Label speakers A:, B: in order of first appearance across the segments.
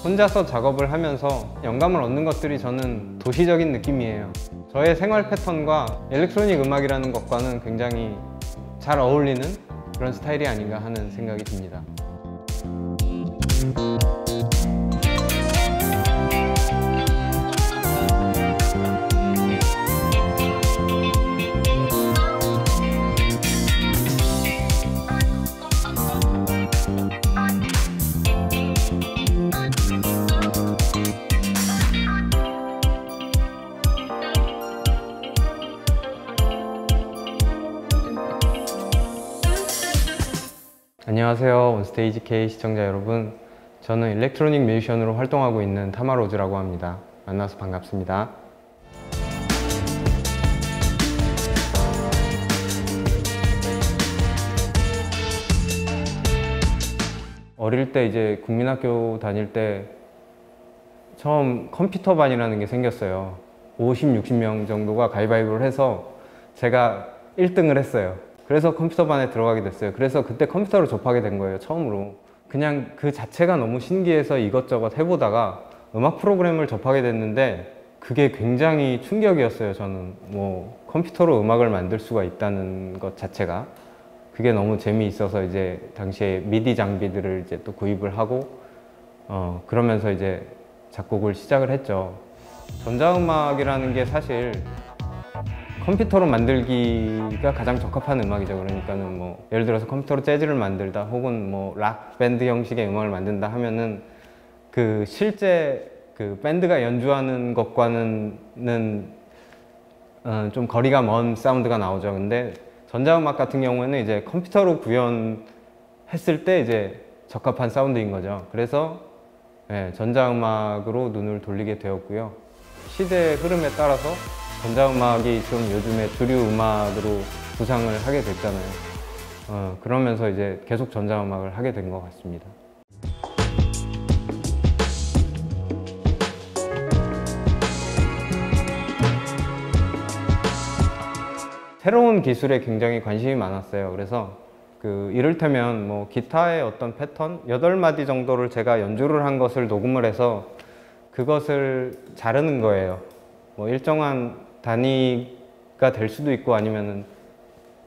A: 혼자서 작업을 하면서 영감을 얻는 것들이 저는 도시적인 느낌이에요. 저의 생활 패턴과 일렉트로닉 음악이라는 것과는 굉장히 잘 어울리는 그런 스타일이 아닌가 하는 생각이 듭니다. 안녕하세요, 온스테이지 K 시청자 여러분. 저는 일렉트로닉 뮤지션으로 활동하고 있는 타마로즈라고 합니다. 만나서 반갑습니다. 어릴 때 이제 국민학교 다닐 때 처음 컴퓨터반이라는 게 생겼어요. 50, 60명 정도가 가위바위보를 해서 제가 1등을 했어요. 그래서 컴퓨터반에 들어가게 됐어요. 그래서 그때 컴퓨터를 접하게 된 거예요, 처음으로. 그냥 그 자체가 너무 신기해서 이것저것 해보다가 음악 프로그램을 접하게 됐는데 그게 굉장히 충격이었어요, 저는. 뭐 컴퓨터로 음악을 만들 수가 있다는 것 자체가. 그게 너무 재미있어서 이제 당시에 미디 장비들을 이제 또 구입을 하고 그러면서 이제 작곡을 시작을 했죠. 전자음악이라는 게 사실 컴퓨터로 만들기가 가장 적합한 음악이죠. 그러니까는 뭐 예를 들어서 컴퓨터로 재즈를 만들다 혹은 뭐 락 밴드 형식의 음악을 만든다 하면은 그 실제 그 밴드가 연주하는 것과는 좀 거리가 먼 사운드가 나오죠. 근데 전자음악 같은 경우에는 이제 컴퓨터로 구현했을 때 이제 적합한 사운드인 거죠. 그래서 전자음악으로 눈을 돌리게 되었고요. 시대의 흐름에 따라서 전자음악이 좀 요즘에 주류 음악으로 부상을 하게 됐잖아요. 그러면서 이제 계속 전자음악을 하게 된 것 같습니다. 새로운 기술에 굉장히 관심이 많았어요. 그래서 이를테면 뭐 기타의 어떤 패턴 8마디 정도를 제가 연주를 한 것을 녹음을 해서 그것을 자르는 거예요. 뭐 일정한 단위가 될 수도 있고 아니면은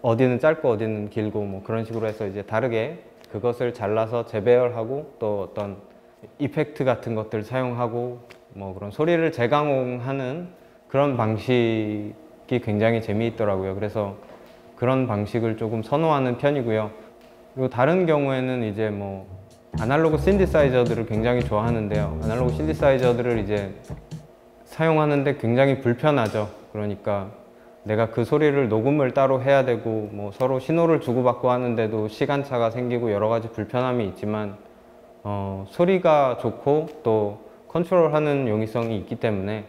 A: 어디는 짧고 어디는 길고 뭐 그런 식으로 해서 이제 다르게 그것을 잘라서 재배열하고 또 어떤 이펙트 같은 것들 사용하고 뭐 그런 소리를 재강홍하는 그런 방식이 굉장히 재미있더라고요. 그래서 그런 방식을 조금 선호하는 편이고요. 그리고 다른 경우에는 이제 뭐 아날로그 신디사이저들을 굉장히 좋아하는데요. 아날로그 신디사이저들을 이제 사용하는데 굉장히 불편하죠. 그러니까 내가 그 소리를 녹음을 따로 해야 되고 뭐 서로 신호를 주고받고 하는데도 시간차가 생기고 여러 가지 불편함이 있지만 소리가 좋고 또 컨트롤하는 용이성이 있기 때문에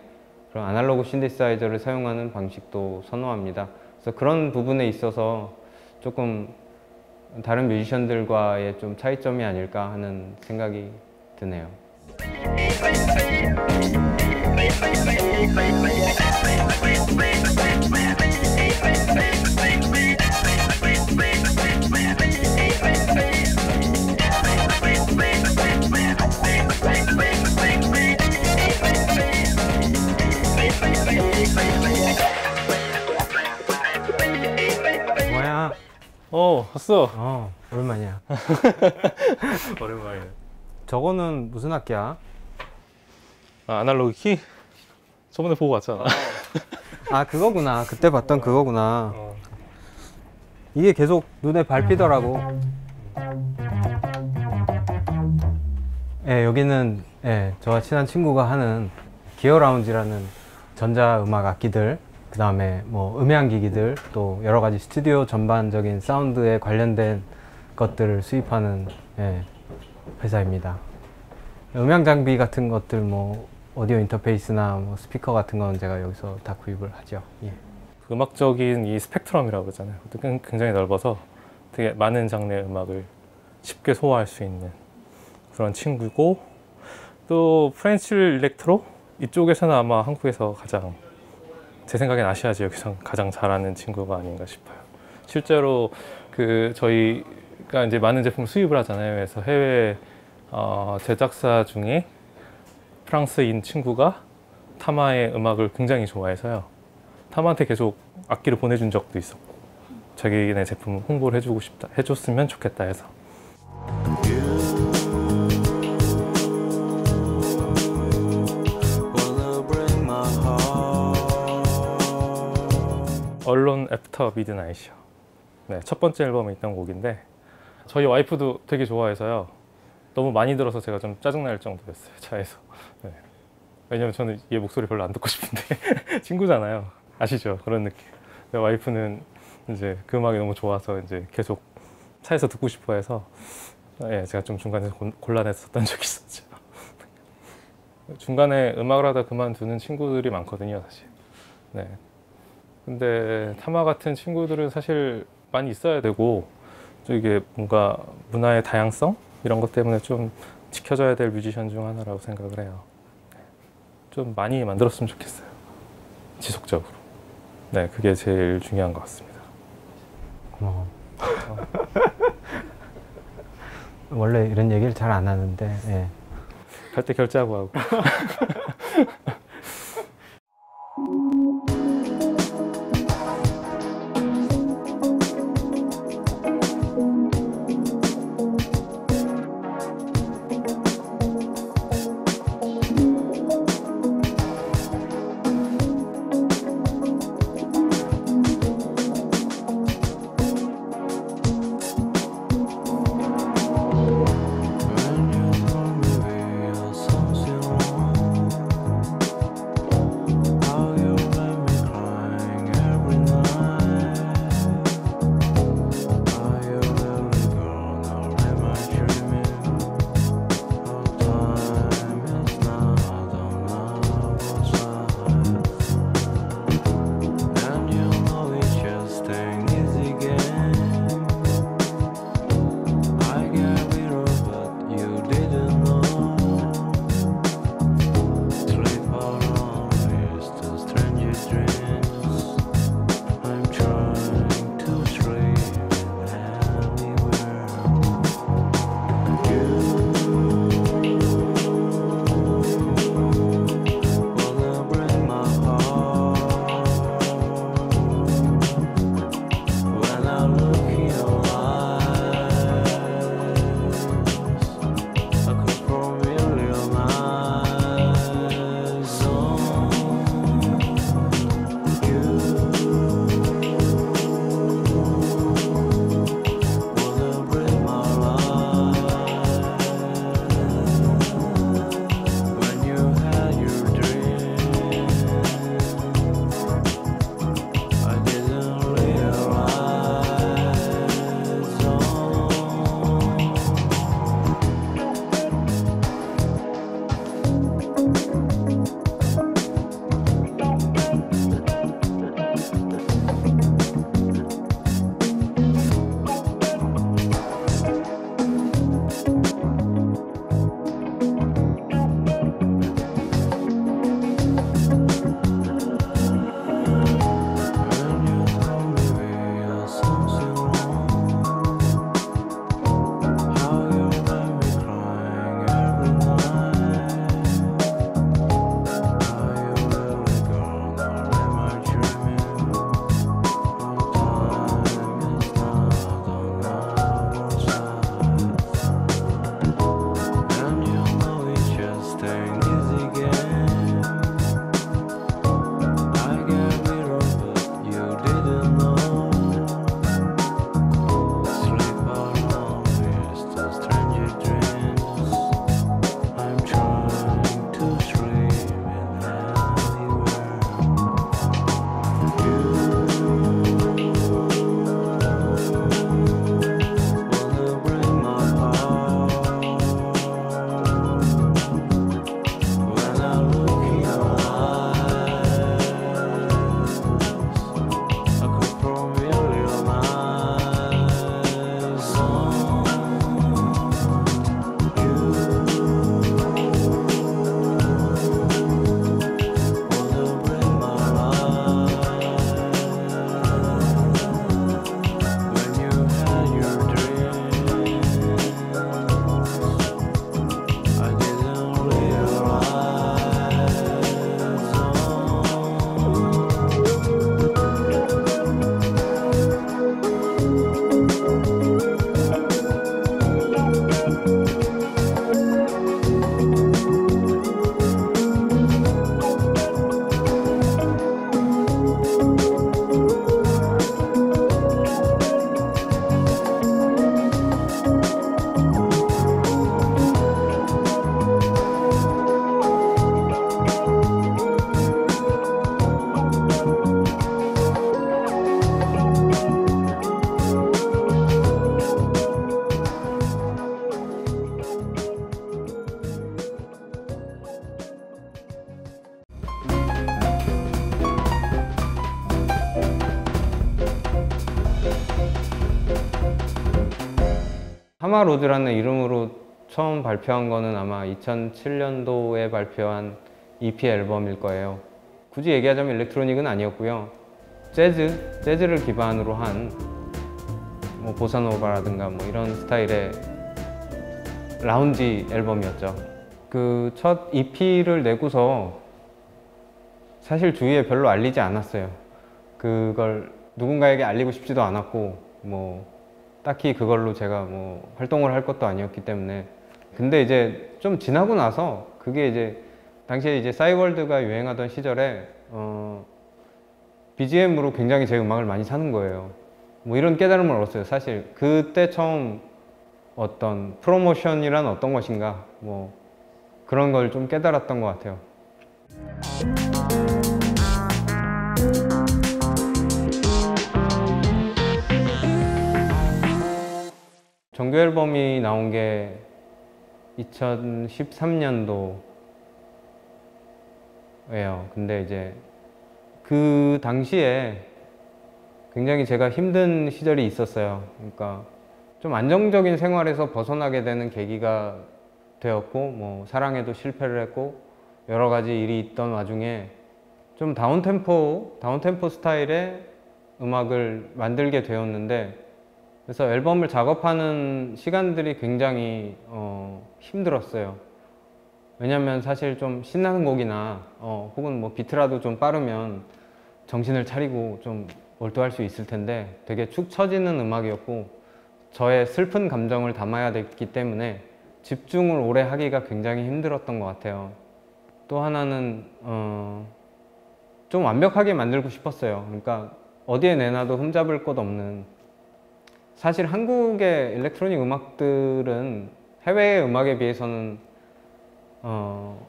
A: 그런 아날로그 신디사이저를 사용하는 방식도 선호합니다. 그래서 그런 부분에 있어서 조금 다른 뮤지션들과의 좀 차이점이 아닐까 하는 생각이 드네요. 뭐야?
B: 왔어.
A: 오랜만이야.
B: 오랜만이네.
A: 저거는 무슨 악기야?
B: 아날로그 키? 저번에 보고 왔잖아.
A: 아, 그거구나. 그때 봤던 그거구나. 이게 계속 눈에 밟히더라고. 여기는 저와 친한 친구가 하는 기어 라운지라는 전자음악 악기들, 그 다음에 뭐 음향기기들, 또 여러 가지 스튜디오 전반적인 사운드에 관련된 것들을 수입하는 회사입니다. 음향 장비 같은 것들, 뭐 오디오 인터페이스나 뭐 스피커 같은 건 제가 여기서 다 구입을 하죠.
B: 음악적인 이 스펙트럼이라고 그러잖아요. 굉장히 넓어서 되게 많은 장르의 음악을 쉽게 소화할 수 있는 그런 친구고, 또 프렌치 일렉트로 이쪽에서는 아마 한국에서 가장, 제 생각엔 아시아 지역에서 가장 잘하는 친구가 아닌가 싶어요. 실제로 저희가 이제 많은 제품 수입을 하잖아요. 그래서 해외 제작사 중에 프랑스인 친구가 타마의 음악을 굉장히 좋아해서요. 타마한테 계속 악기를 보내준 적도 있었고 자기네 제품 홍보를 해주고 싶다, 해줬으면 좋겠다 해서. 언론 애프터 미드나잇이요. 네, 첫 번째 앨범에 있던 곡인데 저희 와이프도 되게 좋아해서요. 너무 많이 들어서 제가 좀 짜증날 정도였어요, 차에서. 네. 왜냐면 저는 얘 목소리 별로 안 듣고 싶은데 친구잖아요. 아시죠? 그런 느낌. 근데 와이프는 이제 그 음악이 너무 좋아서 이제 계속 차에서 듣고 싶어 해서 예, 제가 좀 중간에 곤란했었던 적이 있었죠. 중간에 음악을 하다 그만두는 친구들이 많거든요, 사실. 네. 근데 타마 같은 친구들은 사실 많이 있어야 되고 또 이게 뭔가 문화의 다양성 이런 것 때문에 좀 지켜져야 될 뮤지션 중 하나라고 생각을 해요. 좀 많이 만들었으면 좋겠어요. 지속적으로. 네, 그게 제일 중요한 것 같습니다.
A: 고마워. 원래 이런 얘기를 잘 안 하는데 예.
B: 갈 때 결제하고 하고.
A: 하마로즈라는 이름으로 처음 발표한 거는 아마 2007년도에 발표한 EP 앨범일 거예요. 굳이 얘기하자면 일렉트로닉은 아니었고요. 재즈를 기반으로 한 뭐 보사노바라든가 뭐 이런 스타일의 라운지 앨범이었죠. 그 첫 EP를 내고서 사실 주위에 별로 알리지 않았어요. 그걸 누군가에게 알리고 싶지도 않았고 뭐 딱히 그걸로 제가 뭐 활동을 할 것도 아니었기 때문에. 근데 이제 좀 지나고 나서 그게 이제 당시에 이제 싸이월드가 유행하던 시절에 BGM으로 굉장히 제 음악을 많이 사는 거예요. 뭐 이런 깨달음을 얻었어요. 사실 그때 처음 어떤 프로모션이란 어떤 것인가 뭐 그런 걸 좀 깨달았던 것 같아요. 정규 앨범이 나온 게 2013년도예요. 근데 이제 그 당시에 굉장히 제가 힘든 시절이 있었어요. 그러니까 좀 안정적인 생활에서 벗어나게 되는 계기가 되었고, 뭐 사랑에도 실패를 했고 여러 가지 일이 있던 와중에 좀 다운템포 스타일의 음악을 만들게 되었는데, 그래서 앨범을 작업하는 시간들이 굉장히 힘들었어요. 왜냐면 사실 좀 신나는 곡이나 혹은 뭐 비트라도 좀 빠르면 정신을 차리고 좀 몰두할 수 있을 텐데 되게 축 처지는 음악이었고 저의 슬픈 감정을 담아야 됐기 때문에 집중을 오래 하기가 굉장히 힘들었던 것 같아요. 또 하나는 좀 완벽하게 만들고 싶었어요. 그러니까 어디에 내놔도 흠잡을 곳 없는, 사실 한국의 일렉트로닉 음악들은 해외의 음악에 비해서는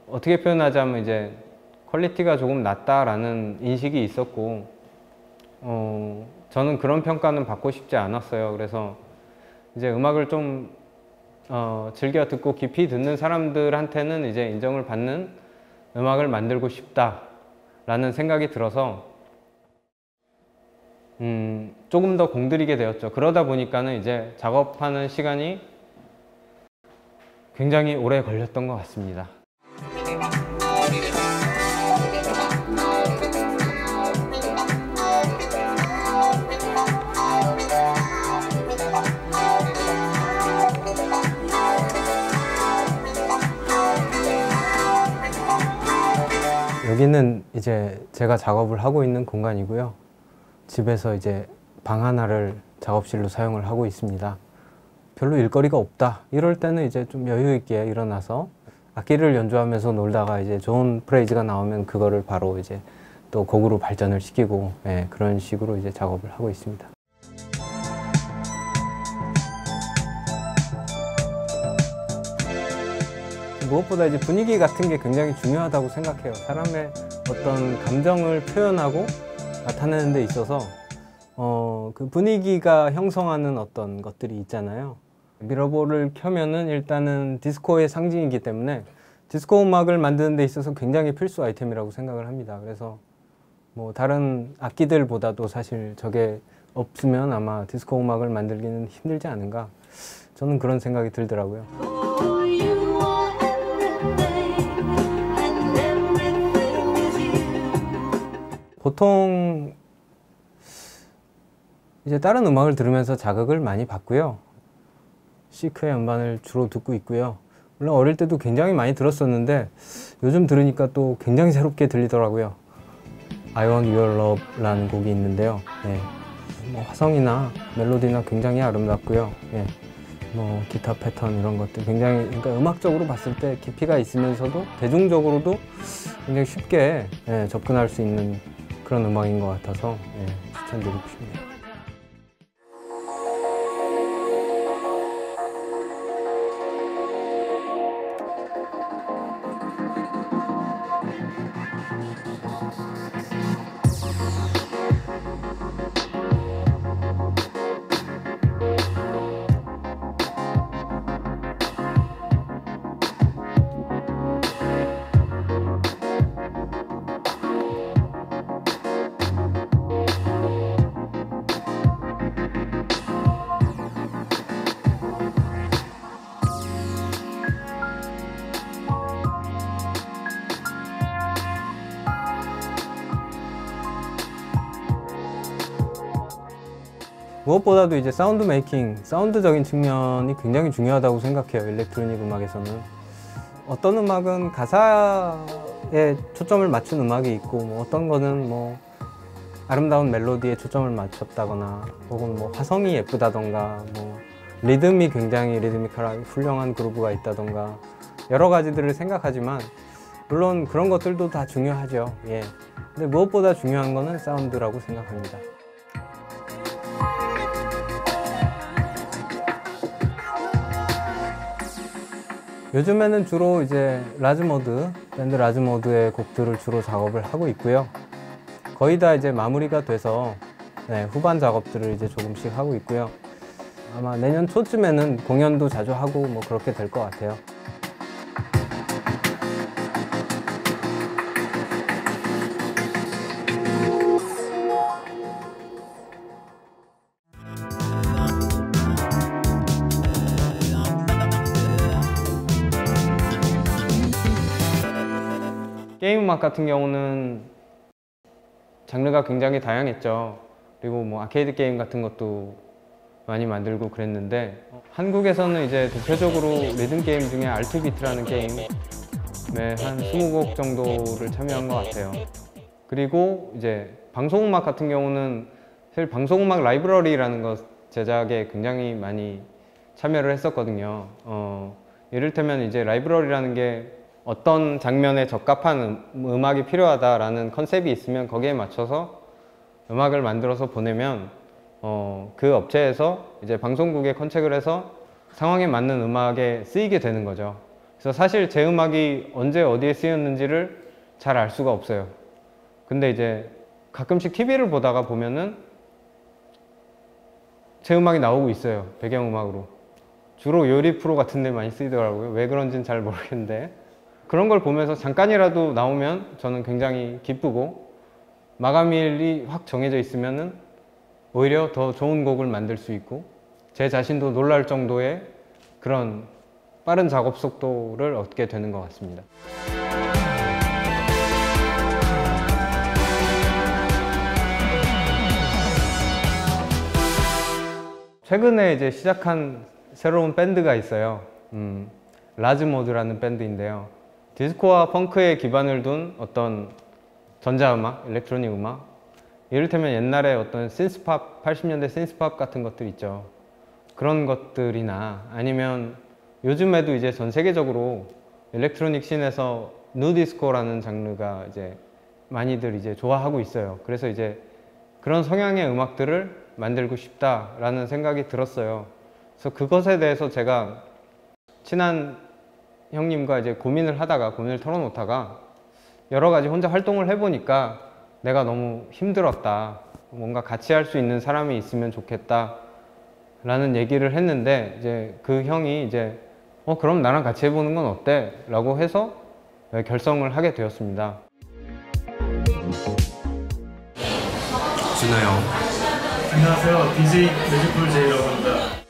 A: 어떻게 표현하자면 이제 퀄리티가 조금 낮다라는 인식이 있었고 저는 그런 평가는 받고 싶지 않았어요. 그래서 이제 음악을 좀 즐겨 듣고 깊이 듣는 사람들한테는 이제 인정을 받는 음악을 만들고 싶다라는 생각이 들어서 조금 더 공들이게 되었죠. 그러다 보니까는 이제 작업하는 시간이 굉장히 오래 걸렸던 것 같습니다. 여기는 이제 제가 작업을 하고 있는 공간이고요. 집에서 이제 방 하나를 작업실로 사용을 하고 있습니다. 별로 일거리가 없다 이럴 때는 이제 좀 여유 있게 일어나서 악기를 연주하면서 놀다가 이제 좋은 프레이즈가 나오면 그거를 바로 이제 또 곡으로 발전을 시키고 그런 식으로 이제 작업을 하고 있습니다. 무엇보다 이제 분위기 같은 게 굉장히 중요하다고 생각해요. 사람의 어떤 감정을 표현하고 나타내는 데 있어서 그 분위기가 형성하는 어떤 것들이 있잖아요. 미러볼을 켜면은 일단은 디스코의 상징이기 때문에 디스코 음악을 만드는 데 있어서 굉장히 필수 아이템이라고 생각을 합니다. 그래서 뭐 다른 악기들보다도 사실 저게 없으면 아마 디스코 음악을 만들기는 힘들지 않은가, 저는 그런 생각이 들더라고요. 보통 이제 다른 음악을 들으면서 자극을 많이 받고요. 시크의 음반을 주로 듣고 있고요. 물론 어릴 때도 굉장히 많이 들었었는데 요즘 들으니까 또 굉장히 새롭게 들리더라고요. I Want Your Love라는 곡이 있는데요. 뭐 화성이나 멜로디나 굉장히 아름답고요. 뭐 기타 패턴 이런 것들 굉장히, 그러니까 음악적으로 봤을 때 깊이가 있으면서도 대중적으로도 굉장히 쉽게 접근할 수 있는 그런 음악인 것 같아서 추천드리고 싶네요. 무엇보다도 이제 사운드 메이킹, 사운드적인 측면이 굉장히 중요하다고 생각해요. 일렉트로닉 음악에서는. 어떤 음악은 가사에 초점을 맞춘 음악이 있고, 뭐 어떤 거는 뭐 아름다운 멜로디에 초점을 맞췄다거나, 혹은 뭐 화성이 예쁘다던가, 뭐 리듬이 굉장히 리드미컬하게 훌륭한 그루브가 있다던가, 여러 가지들을 생각하지만 물론 그런 것들도 다 중요하죠. 예. 근데 무엇보다 중요한 거는 사운드라고 생각합니다. 요즘에는 주로 이제 라즈모드, 밴드 라즈모드의 곡들을 주로 작업을 하고 있고요. 거의 다 이제 마무리가 돼서 후반 작업들을 이제 조금씩 하고 있고요. 아마 내년 초쯤에는 공연도 자주 하고 뭐 그렇게 될 것 같아요. 게임 음악 같은 경우는 장르가 굉장히 다양했죠. 그리고 뭐 아케이드 게임 같은 것도 많이 만들고 그랬는데, 한국에서는 이제 대표적으로 리듬 게임 중에 R2비트라는 게임에 한 20곡 정도를 참여한 것 같아요. 그리고 이제 방송음악 같은 경우는 사실 방송음악 라이브러리라는 것 제작에 굉장히 많이 참여를 했었거든요. 이를테면 이제 라이브러리라는 게 어떤 장면에 적합한 음악이 필요하다라는 컨셉이 있으면 거기에 맞춰서 음악을 만들어서 보내면 그 업체에서 이제 방송국에 컨택을 해서 상황에 맞는 음악에 쓰이게 되는 거죠. 그래서 사실 제 음악이 언제 어디에 쓰였는지를 잘 알 수가 없어요. 근데 이제 가끔씩 TV를 보다가 보면은 제 음악이 나오고 있어요. 배경음악으로. 주로 요리 프로 같은 데 많이 쓰이더라고요. 왜 그런지는 잘 모르겠는데, 그런 걸 보면서 잠깐이라도 나오면 저는 굉장히 기쁘고, 마감일이 확 정해져 있으면은 오히려 더 좋은 곡을 만들 수 있고, 제 자신도 놀랄 정도의 그런 빠른 작업 속도를 얻게 되는 것 같습니다. 최근에 이제 시작한 새로운 밴드가 있어요. 라즈모드라는 밴드인데요. 디스코와 펑크에 기반을 둔 어떤 전자음악, 일렉트로닉 음악, 이를테면 옛날에 어떤 신스팝, 80년대 신스팝 같은 것들 있죠. 그런 것들이나 아니면 요즘에도 이제 전 세계적으로 일렉트로닉 씬에서 누디스코라는 장르가 이제 많이들 이제 좋아하고 있어요. 그래서 이제 그런 성향의 음악들을 만들고 싶다라는 생각이 들었어요. 그래서 그것에 대해서 제가 친한 형님과 이제 고민을 털어놓다가 여러 가지 혼자 활동을 해보니까 내가 너무 힘들었다. 뭔가 같이 할 수 있는 사람이 있으면 좋겠다. 라는 얘기를 했는데, 이제 그 형이 이제 그럼 나랑 같이 해보는 건 어때? 라고 해서 결성을 하게 되었습니다.
C: 준하 형.
D: 안녕하세요. DJ 매직풀 제이라고 합니다.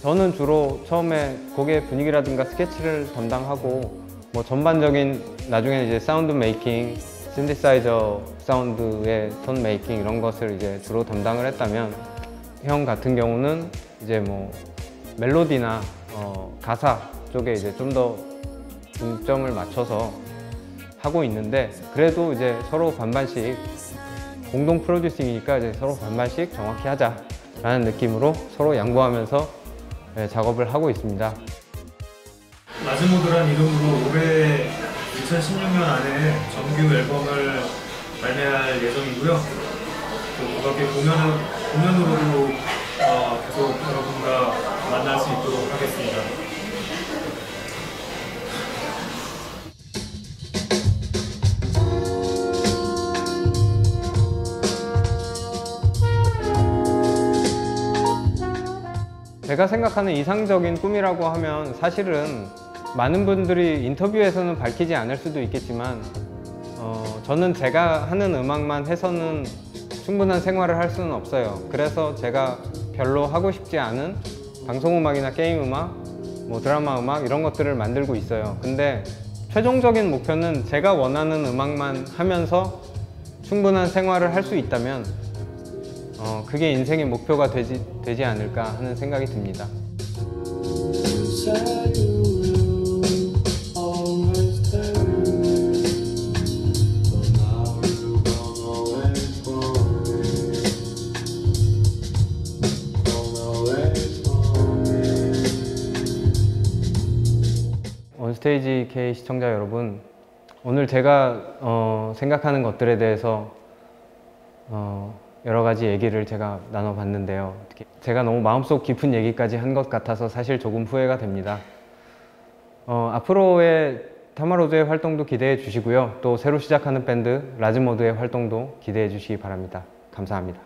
A: 저는 주로 처음에 곡의 분위기라든가 스케치를 담당하고, 뭐 전반적인 나중에 이제 사운드 메이킹, 신디사이저 사운드의 톤 메이킹 이런 것을 이제 주로 담당을 했다면, 형 같은 경우는 이제 뭐 멜로디나 가사 쪽에 이제 좀 더 중점을 맞춰서 하고 있는데, 그래도 이제 서로 반반씩 공동 프로듀싱이니까 이제 서로 반반씩 정확히 하자라는 느낌으로 서로 양보하면서 작업을 하고 있습니다.
D: 라즈모드란 이름으로 올해 2016년 안에 정규 앨범을 발매할 예정이고요. 또 그렇게 공연으로도 계속 여러분과 만날 수 있도록 하겠습니다.
A: 제가 생각하는 이상적인 꿈이라고 하면, 사실은 많은 분들이 인터뷰에서는 밝히지 않을 수도 있겠지만 저는 제가 하는 음악만 해서는 충분한 생활을 할 수는 없어요. 그래서 제가 별로 하고 싶지 않은 방송음악이나 게임음악, 뭐 드라마 음악 이런 것들을 만들고 있어요. 근데 최종적인 목표는 제가 원하는 음악만 하면서 충분한 생활을 할 수 있다면 그게 인생의 목표가 되지 않을까 하는 생각이 듭니다. 온스테이지 K 시청자 여러분, 오늘 제가 생각하는 것들에 대해서 여러 가지 얘기를 제가 나눠봤는데요. 제가 너무 마음속 깊은 얘기까지 한 것 같아서 사실 조금 후회가 됩니다. 앞으로의 타마로즈의 활동도 기대해 주시고요. 또 새로 시작하는 밴드 라즈모드의 활동도 기대해 주시기 바랍니다. 감사합니다.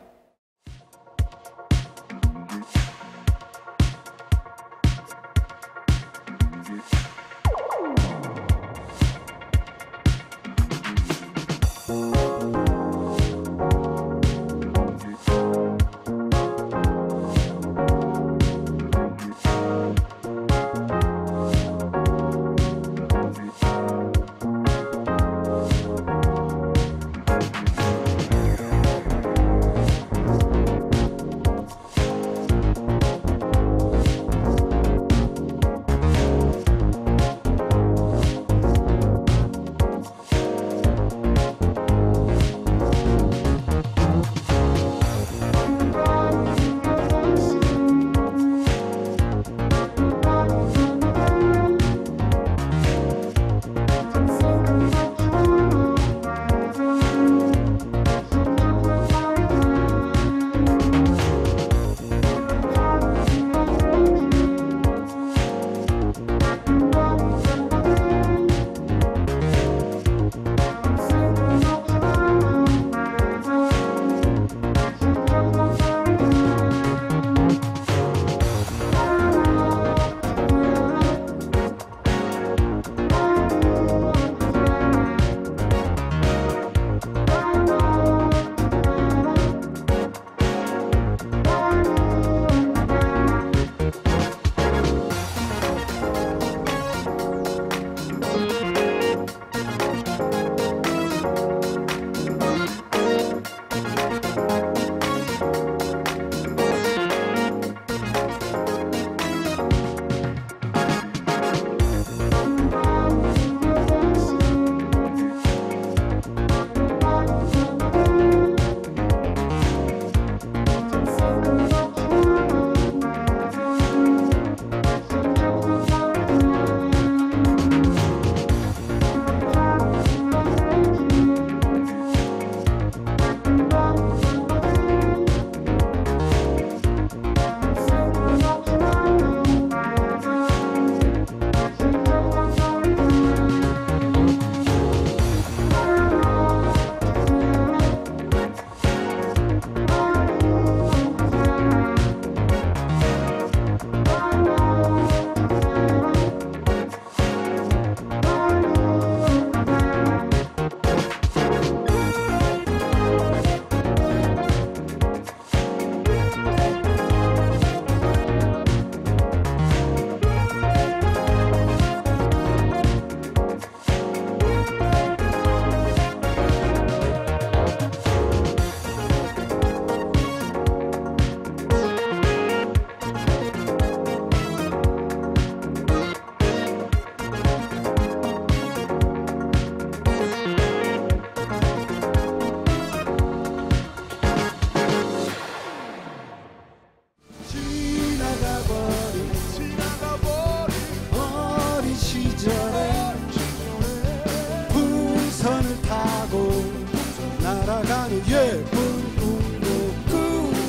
C: 날아가는 예쁜 꿈도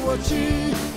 C: 꾸었지.